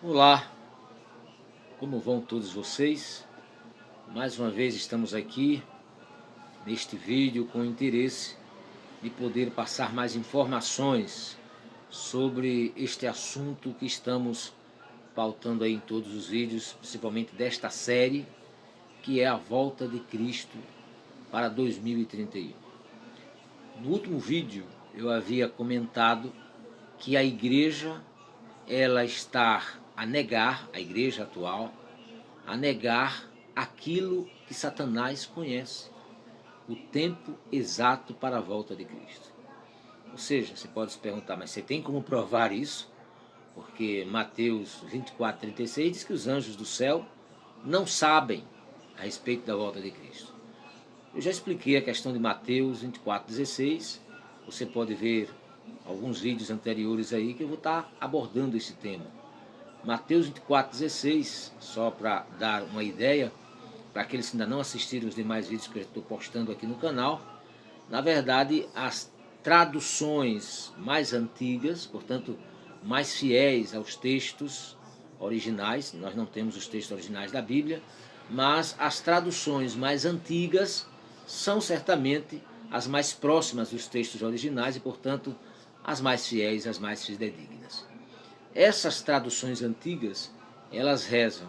Olá, como vão todos vocês? Mais uma vez estamos aqui neste vídeo com o interesse de poder passar mais informações sobre este assunto que estamos pautando aí em todos os vídeos, principalmente desta série, que é a volta de Cristo para 2031. No último vídeo eu havia comentado que a igreja ela está a negar, a igreja atual, a negar aquilo que Satanás conhece, o tempo exato para a volta de Cristo. Ou seja, você pode se perguntar, mas você tem como provar isso? Porque Mateus 24:36 diz que os anjos do céu não sabem a respeito da volta de Cristo. Eu já expliquei a questão de Mateus 24:16, você pode ver alguns vídeos anteriores aí que eu vou estar abordando esse tema. Mateus 24:16, só para dar uma ideia, para aqueles que ainda não assistiram os demais vídeos que eu estou postando aqui no canal, na verdade as traduções mais antigas, portanto mais fiéis aos textos originais, nós não temos os textos originais da Bíblia, mas as traduções mais antigas são certamente as mais próximas dos textos originais e, portanto, as mais fiéis, as mais fidedignas. Essas traduções antigas, elas rezam: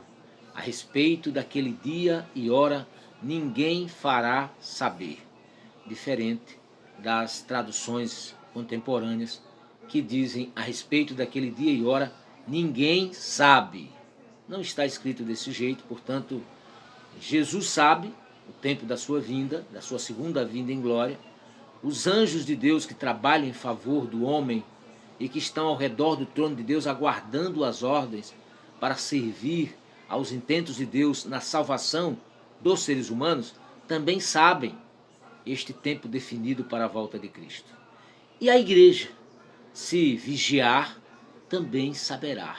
a respeito daquele dia e hora ninguém fará saber. Diferente das traduções contemporâneas que dizem: a respeito daquele dia e hora ninguém sabe. Não está escrito desse jeito, portanto, Jesus sabe o tempo da sua vinda, da sua segunda vinda em glória. Os anjos de Deus que trabalham em favor do homem e que estão ao redor do trono de Deus aguardando as ordens para servir aos intentos de Deus na salvação dos seres humanos, também sabem este tempo definido para a volta de Cristo. E a igreja, se vigiar, também saberá.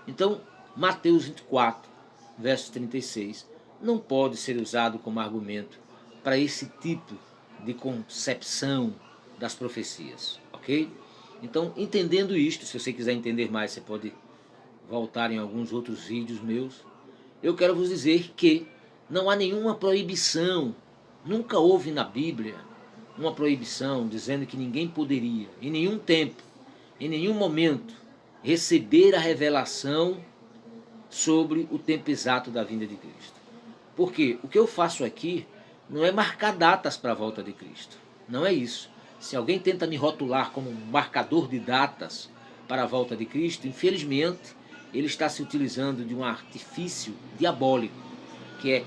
Então, Mateus 24, verso 36, não pode ser usado como argumento para esse tipo de concepção das profecias, ok? Então, entendendo isto, se você quiser entender mais, você pode voltar em alguns outros vídeos meus. Eu quero vos dizer que não há nenhuma proibição, nunca houve na Bíblia uma proibição dizendo que ninguém poderia, em nenhum tempo, em nenhum momento, receber a revelação sobre o tempo exato da vinda de Cristo. Porque o que eu faço aqui não é marcar datas para a volta de Cristo, não é isso. Se alguém tenta me rotular como um marcador de datas para a volta de Cristo, infelizmente, ele está se utilizando de um artifício diabólico, que é,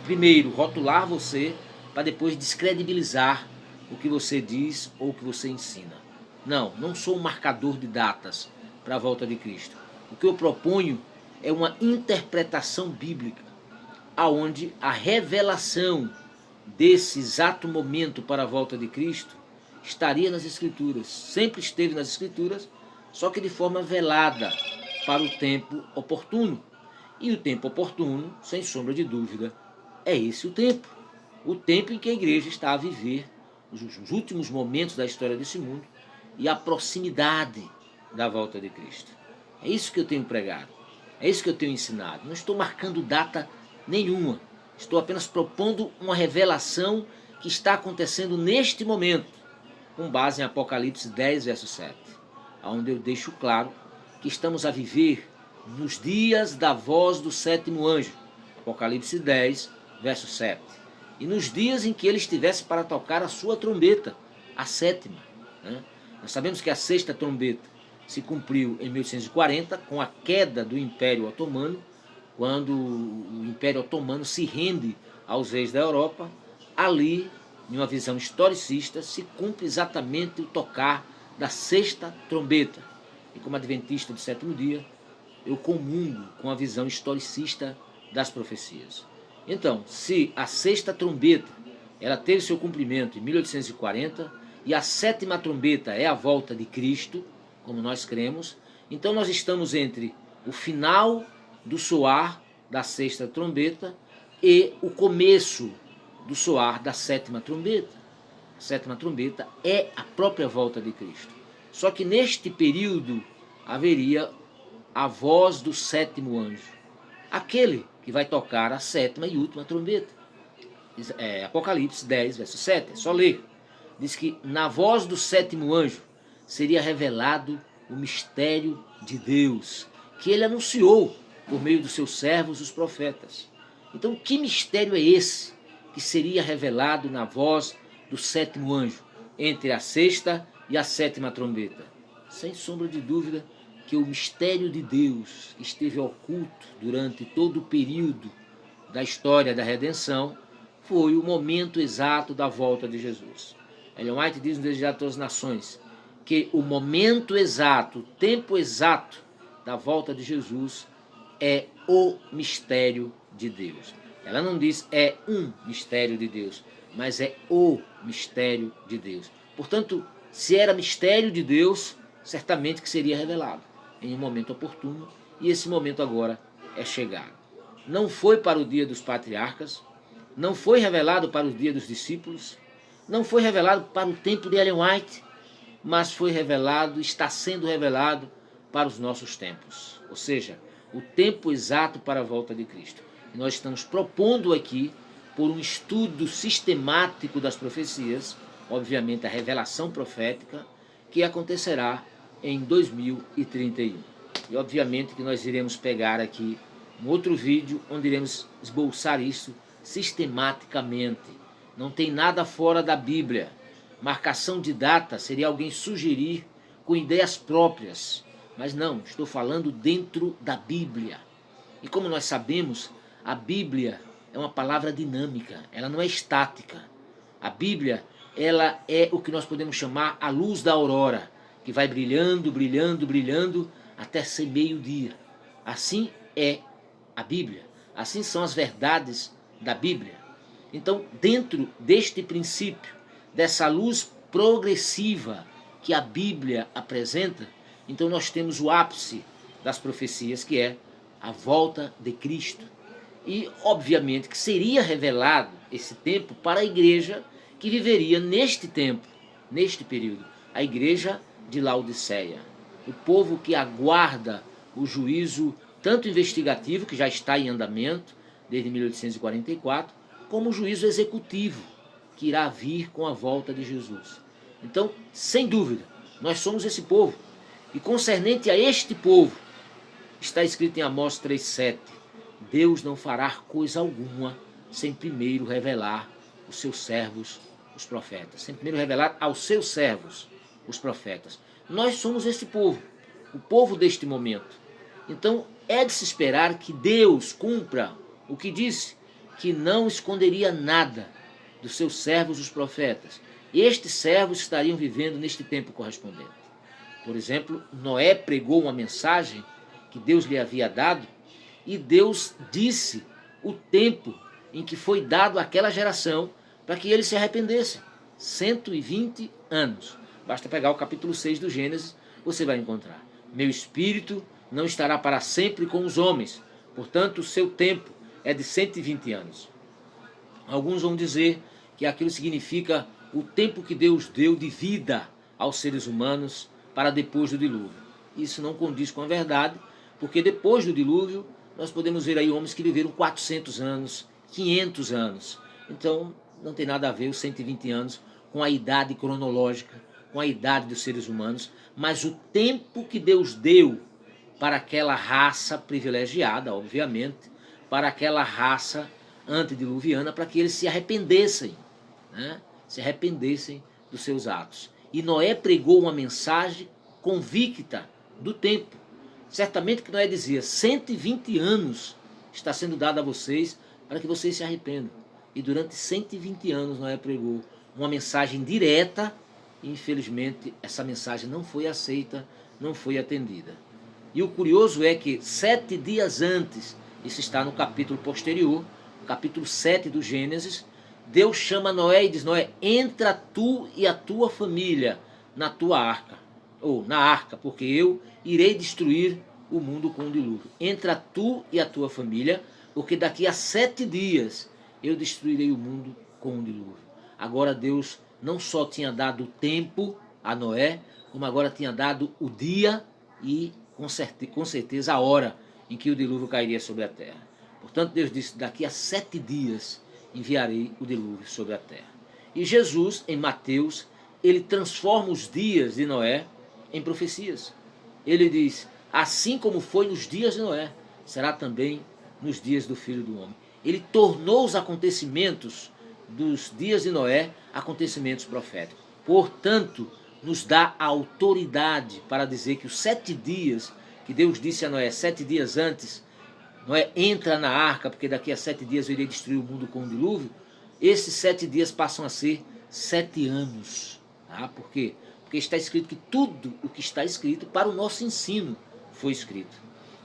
primeiro, rotular você, para depois descredibilizar o que você diz ou o que você ensina. Não, não sou um marcador de datas para a volta de Cristo. O que eu proponho é uma interpretação bíblica, aonde a revelação desse exato momento para a volta de Cristo estaria nas Escrituras, sempre esteve nas Escrituras, só que de forma velada para o tempo oportuno. E o tempo oportuno, sem sombra de dúvida, é esse o tempo em que a igreja está a viver os últimos momentos da história desse mundo e a proximidade da volta de Cristo. É isso que eu tenho pregado, é isso que eu tenho ensinado. Não estou marcando data nenhuma, estou apenas propondo uma revelação que está acontecendo neste momento, com base em Apocalipse 10, verso 7, onde eu deixo claro que estamos a viver nos dias da voz do sétimo anjo, Apocalipse 10, verso 7, e nos dias em que ele estivesse para tocar a sua trombeta, a sétima, né? Nós sabemos que a sexta trombeta se cumpriu em 1840, com a queda do Império Otomano, quando o Império Otomano se rende aos reis da Europa. Ali, em uma visão historicista, se cumpre exatamente o tocar da sexta trombeta. E como adventista do sétimo dia, eu comungo com a visão historicista das profecias. Então, se a sexta trombeta ela teve seu cumprimento em 1840 e a sétima trombeta é a volta de Cristo, como nós cremos, então nós estamos entre o final do soar da sexta trombeta e o começo do soar da sétima trombeta. A sétima trombeta é a própria volta de Cristo. Só que neste período haveria a voz do sétimo anjo, aquele que vai tocar a sétima e última trombeta. Apocalipse 10, verso 7, é só ler. Diz que na voz do sétimo anjo seria revelado o mistério de Deus, que ele anunciou por meio dos seus servos, os profetas. Então, que mistério é esse que seria revelado na voz do sétimo anjo, entre a sexta e a sétima trombeta? Sem sombra de dúvida que o mistério de Deus esteve oculto durante todo o período da história da redenção foi o momento exato da volta de Jesus. Ellen White diz no Desejado de Todas as Nações que o momento exato, o tempo exato da volta de Jesus é o mistério de Deus. Ela não diz é um mistério de Deus, mas é o mistério de Deus. Portanto, se era mistério de Deus, certamente que seria revelado em um momento oportuno, e esse momento agora é chegado. Não foi para o dia dos patriarcas, não foi revelado para o dia dos discípulos, não foi revelado para o tempo de Ellen White, mas foi revelado, está sendo revelado para os nossos tempos. Ou seja, o tempo exato para a volta de Cristo. E nós estamos propondo aqui, por um estudo sistemático das profecias, obviamente a revelação profética, que acontecerá em 2031. E obviamente que nós iremos pegar aqui um outro vídeo onde iremos esboçar isso sistematicamente. Não tem nada fora da Bíblia. Marcação de data seria alguém sugerir com ideias próprias. Mas não, estou falando dentro da Bíblia. E como nós sabemos, a Bíblia é uma palavra dinâmica, ela não é estática. A Bíblia, ela é o que nós podemos chamar a luz da aurora, que vai brilhando, brilhando, brilhando, até ser meio-dia. Assim é a Bíblia, assim são as verdades da Bíblia. Então, dentro deste princípio, dessa luz progressiva que a Bíblia apresenta, então nós temos o ápice das profecias, que é a volta de Cristo. E, obviamente, que seria revelado esse tempo para a igreja que viveria neste tempo, neste período, a igreja de Laodiceia, o povo que aguarda o juízo tanto investigativo, que já está em andamento desde 1844, como o juízo executivo, que irá vir com a volta de Jesus. Então, sem dúvida, nós somos esse povo. E concernente a este povo, está escrito em Amós 3,7, Deus não fará coisa alguma sem primeiro revelar os seus servos, os profetas. Sem primeiro revelar aos seus servos, os profetas. Nós somos esse povo, o povo deste momento. Então, é de se esperar que Deus cumpra o que disse, que não esconderia nada dos seus servos, os profetas. Estes servos estariam vivendo neste tempo correspondente. Por exemplo, Noé pregou uma mensagem que Deus lhe havia dado, e Deus disse o tempo em que foi dado àquela geração para que eles se arrependessem. 120 anos. Basta pegar o capítulo 6 do Gênesis, você vai encontrar. Meu espírito não estará para sempre com os homens, portanto o seu tempo é de 120 anos. Alguns vão dizer que aquilo significa o tempo que Deus deu de vida aos seres humanos para depois do dilúvio. Isso não condiz com a verdade, porque depois do dilúvio nós podemos ver aí homens que viveram 400 anos, 500 anos. Então não tem nada a ver os 120 anos com a idade cronológica, com a idade dos seres humanos, mas o tempo que Deus deu para aquela raça privilegiada, obviamente, para aquela raça antediluviana, para que eles se arrependessem, né? Se arrependessem dos seus atos. E Noé pregou uma mensagem convicta do tempo. Certamente que Noé dizia, 120 anos está sendo dado a vocês para que vocês se arrependam. E durante 120 anos Noé pregou uma mensagem direta, e infelizmente essa mensagem não foi aceita, não foi atendida. E o curioso é que 7 dias antes, isso está no capítulo posterior, capítulo 7 do Gênesis, Deus chama Noé e diz, Noé, entra tu e a tua família na tua arca, ou na arca, porque eu irei destruir o mundo com o dilúvio. Entra tu e a tua família, porque daqui a 7 dias eu destruirei o mundo com o dilúvio. Agora Deus não só tinha dado o tempo a Noé, como agora tinha dado o dia e com certeza a hora em que o dilúvio cairia sobre a terra. Portanto, Deus disse: daqui a 7 dias enviarei o dilúvio sobre a terra. E Jesus, em Mateus, ele transforma os dias de Noé em profecias. Ele diz: assim como foi nos dias de Noé, será também nos dias do Filho do Homem. Ele tornou os acontecimentos dos dias de Noé acontecimentos proféticos. Portanto, nos dá a autoridade para dizer que os 7 dias que Deus disse a Noé, 7 dias antes, Noé entra na arca, porque daqui a 7 dias eu irei destruir o mundo com um dilúvio. Esses 7 dias passam a ser 7 anos. Tá? Por quê? Porque está escrito que tudo o que está escrito para o nosso ensino foi escrito.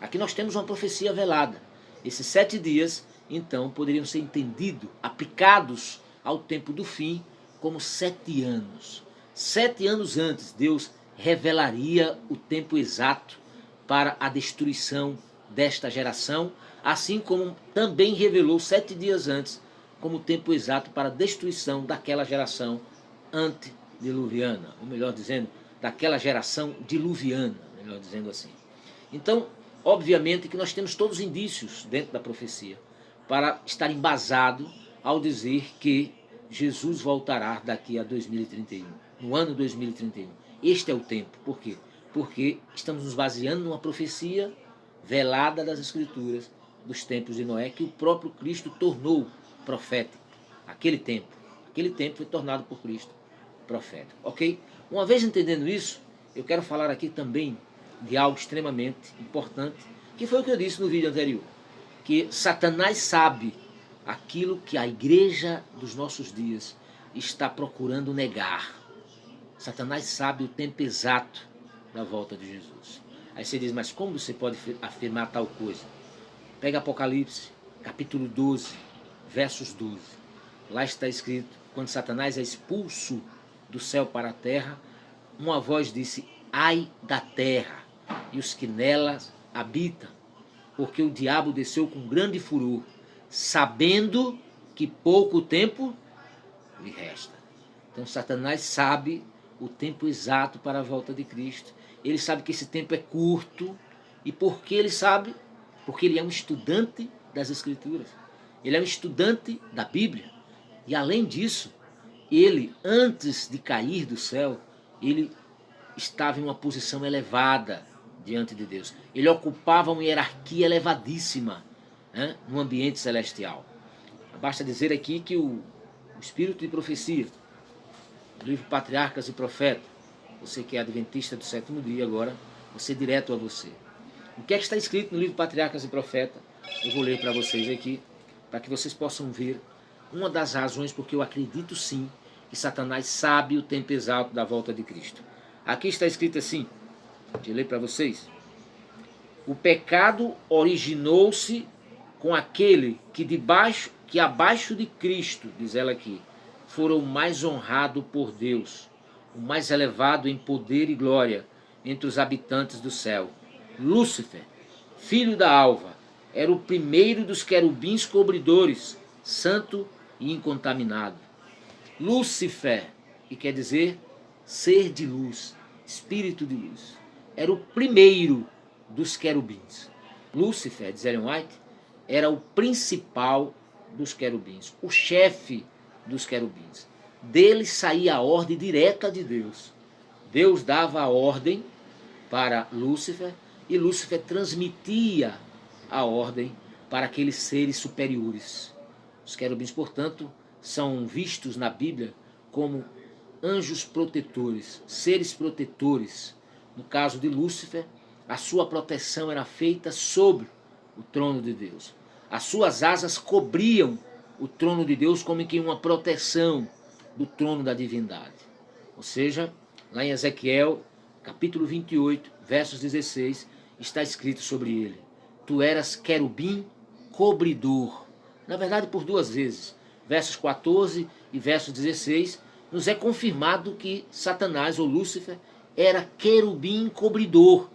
Aqui nós temos uma profecia velada. Esses 7 dias, então, poderiam ser entendidos, aplicados ao tempo do fim, como 7 anos. 7 anos antes, Deus revelaria o tempo exato para a destruição desta geração, assim como também revelou 7 dias antes como tempo exato para a destruição daquela geração antediluviana, ou melhor dizendo, daquela geração diluviana, melhor dizendo assim. Então, obviamente que nós temos todos os indícios dentro da profecia para estar embasado ao dizer que Jesus voltará daqui a 2031, no ano 2031. Este é o tempo. Por quê? Porque estamos nos baseando numa profecia velada das Escrituras dos tempos de Noé, que o próprio Cristo tornou profético. Aquele tempo foi tornado por Cristo profético. Ok? Uma vez entendendo isso, eu quero falar aqui também de algo extremamente importante, que foi o que eu disse no vídeo anterior, que Satanás sabe aquilo que a igreja dos nossos dias está procurando negar. Satanás sabe o tempo exato da volta de Jesus. Aí você diz: mas como você pode afirmar tal coisa? Pega Apocalipse, capítulo 12, versos 12. Lá está escrito: quando Satanás é expulso do céu para a terra, uma voz disse: ai da terra e os que nela habitam, porque o diabo desceu com grande furor, sabendo que pouco tempo lhe resta. Então Satanás sabe o tempo exato para a volta de Cristo. Ele sabe que esse tempo é curto. E por que ele sabe? Porque ele é um estudante das Escrituras. Ele é um estudante da Bíblia. E além disso, ele, antes de cair do céu, ele estava em uma posição elevada diante de Deus. Ele ocupava uma hierarquia elevadíssima, né, no ambiente celestial. Basta dizer aqui que o Espírito de Profecia, o livro Patriarcas e Profetas, você que é adventista do 7º dia agora, você direto a você. O que é que está escrito no livro Patriarcas e Profetas? Eu vou ler para vocês aqui, para que vocês possam ver uma das razões porque eu acredito sim que Satanás sabe o tempo exato da volta de Cristo. Aqui está escrito assim, deixa eu ler para vocês. O pecado originou-se com aquele que abaixo de Cristo, diz ela aqui, foram o mais honrado por Deus, o mais elevado em poder e glória entre os habitantes do céu. Lúcifer, filho da alva, era o primeiro dos querubins cobridores, santo e incontaminado. Lúcifer, que quer dizer ser de luz, espírito de luz, era o primeiro dos querubins. Lúcifer, diz Ellen White, era o principal dos querubins, o chefe dos querubins. Dele saía a ordem direta de Deus. Deus dava a ordem para Lúcifer e Lúcifer transmitia a ordem para aqueles seres superiores. Os querubins, portanto, são vistos na Bíblia como anjos protetores, seres protetores. No caso de Lúcifer, a sua proteção era feita sobre o trono de Deus. As suas asas cobriam o trono de Deus como que uma proteção do trono da divindade. Ou seja, lá em Ezequiel, capítulo 28, versos 16, está escrito sobre ele: tu eras querubim cobridor. Na verdade, por 2 vezes. Versos 14 e versos 16, nos é confirmado que Satanás, ou Lúcifer, era querubim cobridor.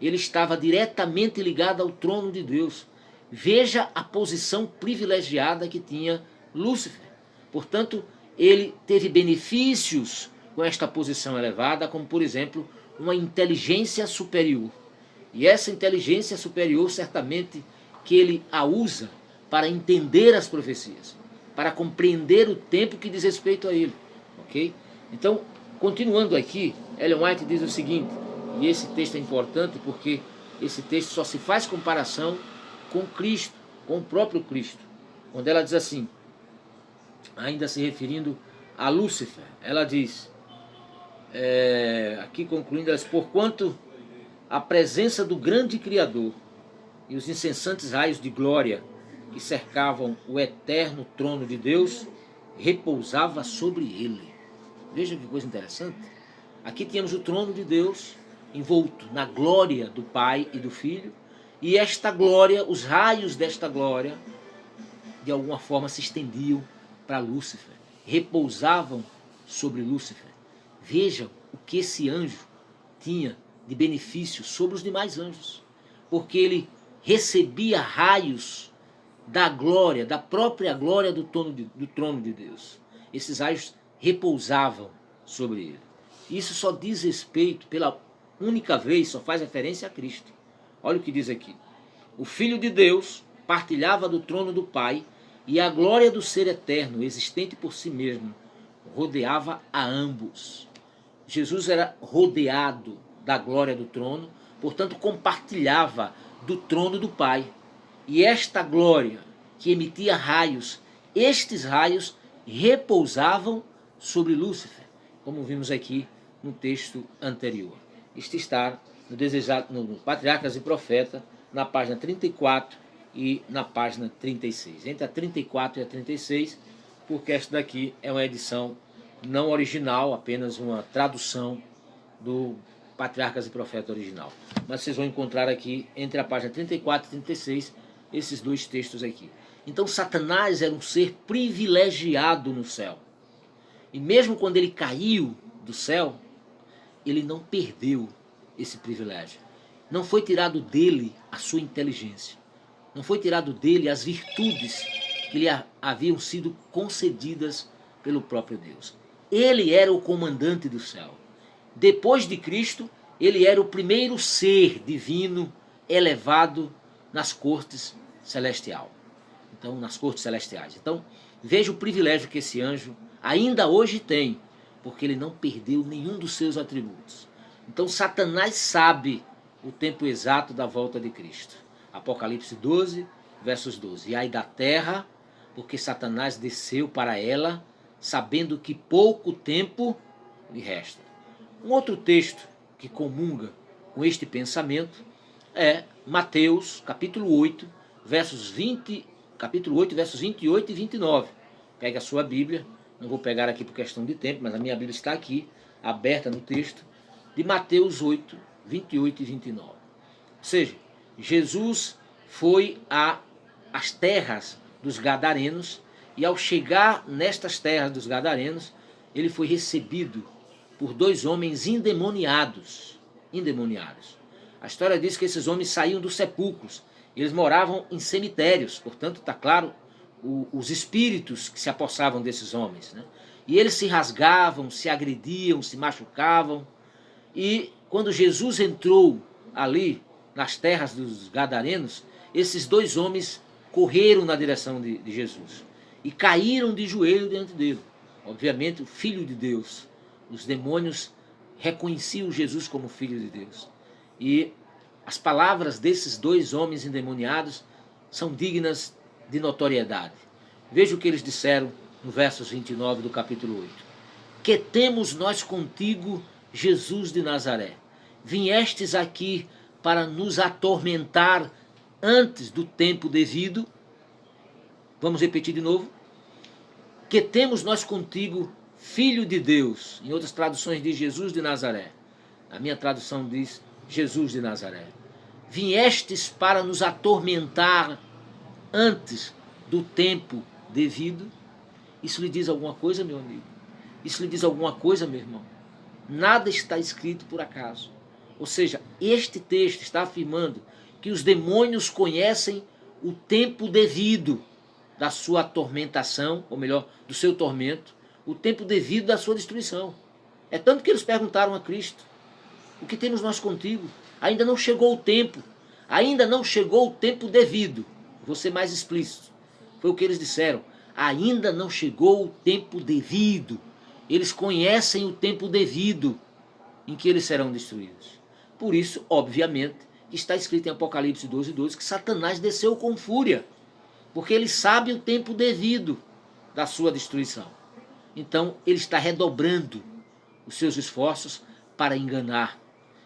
Ele estava diretamente ligado ao trono de Deus. Veja a posição privilegiada que tinha Lúcifer. Portanto, ele teve benefícios com esta posição elevada, como, por exemplo, uma inteligência superior. E essa inteligência superior, certamente, que ele a usa para entender as profecias, para compreender o tempo que diz respeito a ele. Ok? Então, continuando aqui, Ellen White diz o seguinte, e esse texto é importante porque esse texto só se faz comparação com Cristo, com o próprio Cristo. Quando ela diz assim, ainda se referindo a Lúcifer, ela diz, aqui concluindo, ela diz, porquanto a presença do grande Criador e os incessantes raios de glória que cercavam o eterno trono de Deus repousava sobre ele. Veja que coisa interessante. Aqui tínhamos o trono de Deus envolto na glória do Pai e do Filho, e esta glória, os raios desta glória, de alguma forma se estendiam para Lúcifer, repousavam sobre Lúcifer. Vejam o que esse anjo tinha de benefício sobre os demais anjos, porque ele raios da glória, da própria glória do trono de Deus. Esses raios repousavam sobre ele. Isso só diz respeito, pela única vez, só faz referência a Cristo. Olha o que diz aqui. O Filho de Deus partilhava do trono do Pai, e a glória do ser eterno, existente por si mesmo, rodeava a ambos. Jesus era rodeado da glória do trono, portanto compartilhava do trono do Pai. E esta glória que emitia raios, estes raios repousavam sobre Lúcifer, como vimos aqui no texto anterior. Isto está no Patriarcas e Profeta, na página 34 e na página 36. Entre a 34 e a 36, porque esta daqui é uma edição não original, apenas uma tradução do Patriarcas e Profeta original. Mas vocês vão encontrar aqui, entre a página 34 e 36, esses dois textos aqui. Então Satanás era um ser privilegiado no céu. E mesmo quando ele caiu do céu, ele não perdeu esse privilégio. Não foi tirado dele a sua inteligência. Não foi tirado dele as virtudes que lhe haviam sido concedidas pelo próprio Deus. Ele era o comandante do céu. Depois de Cristo, ele era o primeiro ser divino elevado nas cortes celestiais. Então, nas cortes celestiais. Então, veja o privilégio que esse anjo ainda hoje tem, porque ele não perdeu nenhum dos seus atributos. Então, Satanás sabe o tempo exato da volta de Cristo. Apocalipse 12, versos 12. E ai da terra, porque Satanás desceu para ela, sabendo que pouco tempo lhe resta. Um outro texto que comunga com este pensamento é Mateus, capítulo 8, versos 28 e 29. Pegue a sua Bíblia, não vou pegar aqui por questão de tempo, mas a minha Bíblia está aqui, aberta no texto, de Mateus 8, 28 e 29. Ou seja, Jesus foi às terras dos Gadarenos, e ao chegar nestas terras dos Gadarenos, ele foi recebido por dois homens endemoniados. A história diz que esses homens saíam dos sepulcros, eles moravam em cemitérios, portanto está claro os espíritos que se apossavam desses homens, né? E eles se rasgavam, se agrediam, se machucavam, e quando Jesus entrou ali nas terras dos Gadarenos, esses dois homens correram na direção de Jesus e caíram de joelho diante dele. Obviamente, o Filho de Deus. Os demônios reconheciam Jesus como Filho de Deus. E as palavras desses dois homens endemoniados são dignas de notoriedade. Veja o que eles disseram no versos 29 do capítulo 8. Que temos nós contigo, Jesus de Nazaré? Viestes aqui para nos atormentar antes do tempo devido? Vamos repetir de novo. Que temos nós contigo, Filho de Deus? Em outras traduções diz Jesus de Nazaré. A minha tradução diz Jesus de Nazaré. Viestes para nos atormentar antes do tempo devido? Isso lhe diz alguma coisa, meu amigo? Isso lhe diz alguma coisa, meu irmão? Nada está escrito por acaso. Ou seja, este texto está afirmando que os demônios conhecem o tempo devido da sua atormentação, ou melhor, do seu tormento, o tempo devido da sua destruição. É tanto que eles perguntaram a Cristo: o que temos nós contigo? Ainda não chegou o tempo. Ainda não chegou o tempo devido. Vou ser mais explícito. Foi o que eles disseram. Ainda não chegou o tempo devido. Eles conhecem o tempo devido em que eles serão destruídos. Por isso, obviamente, está escrito em Apocalipse 12:12 que Satanás desceu com fúria, porque ele sabe o tempo devido da sua destruição. Então, ele está redobrando os seus esforços para enganar.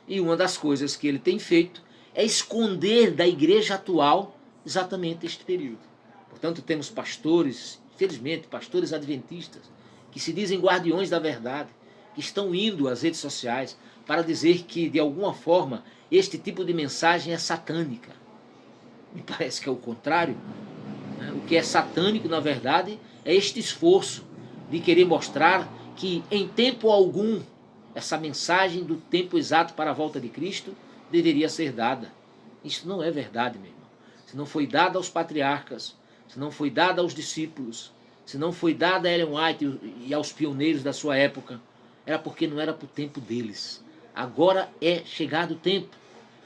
E uma das coisas que ele tem feito é esconder da igreja atual exatamente este período. Portanto, temos pastores, infelizmente, pastores adventistas, que se dizem guardiões da verdade, que estão indo às redes sociais para dizer que, de alguma forma, este tipo de mensagem é satânica. Me parece que é o contrário. O que é satânico, na verdade, é este esforço de querer mostrar que, em tempo algum, essa mensagem do tempo exato para a volta de Cristo deveria ser dada. Isso não é verdade, meu irmão. Se não foi dada aos patriarcas, se não foi dada aos discípulos, se não foi dada a Ellen White e aos pioneiros da sua época, era porque não era para o tempo deles. Agora é chegado o tempo.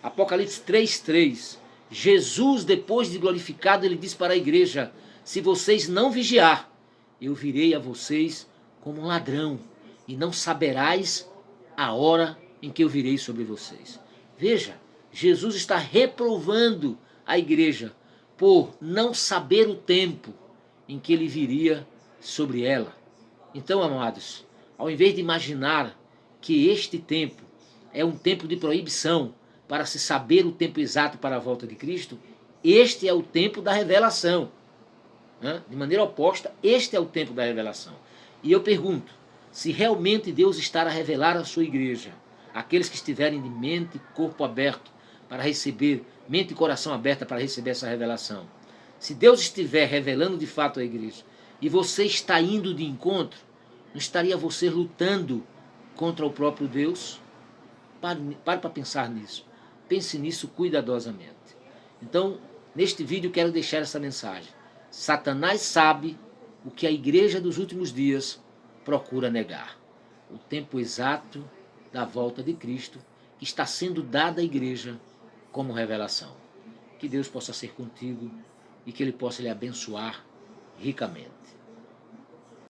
Apocalipse 3:3. Jesus, depois de glorificado, ele diz para a igreja: se vocês não vigiar, eu virei a vocês como um ladrão, e não saberás a hora em que eu virei sobre vocês. Veja, Jesus está reprovando a igreja por não saber o tempo em que ele viria sobre ela. Então, amados, ao invés de imaginar que este tempo é um tempo de proibição para se saber o tempo exato para a volta de Cristo, este é o tempo da revelação. De maneira oposta, este é o tempo da revelação. E eu pergunto, se realmente Deus está a revelar a sua igreja, aqueles que estiverem de mente e corpo aberto para receber, mente e coração aberta para receber essa revelação, se Deus estiver revelando de fato a igreja, e você está indo de encontro, não estaria você lutando contra o próprio Deus? Pare para pensar nisso. Pense nisso cuidadosamente. Então, neste vídeo quero deixar essa mensagem. Satanás sabe o que a igreja dos últimos dias procura negar. O tempo exato da volta de Cristo, que está sendo dada à igreja como revelação. Que Deus possa ser contigo e que Ele possa lhe abençoar ricamente.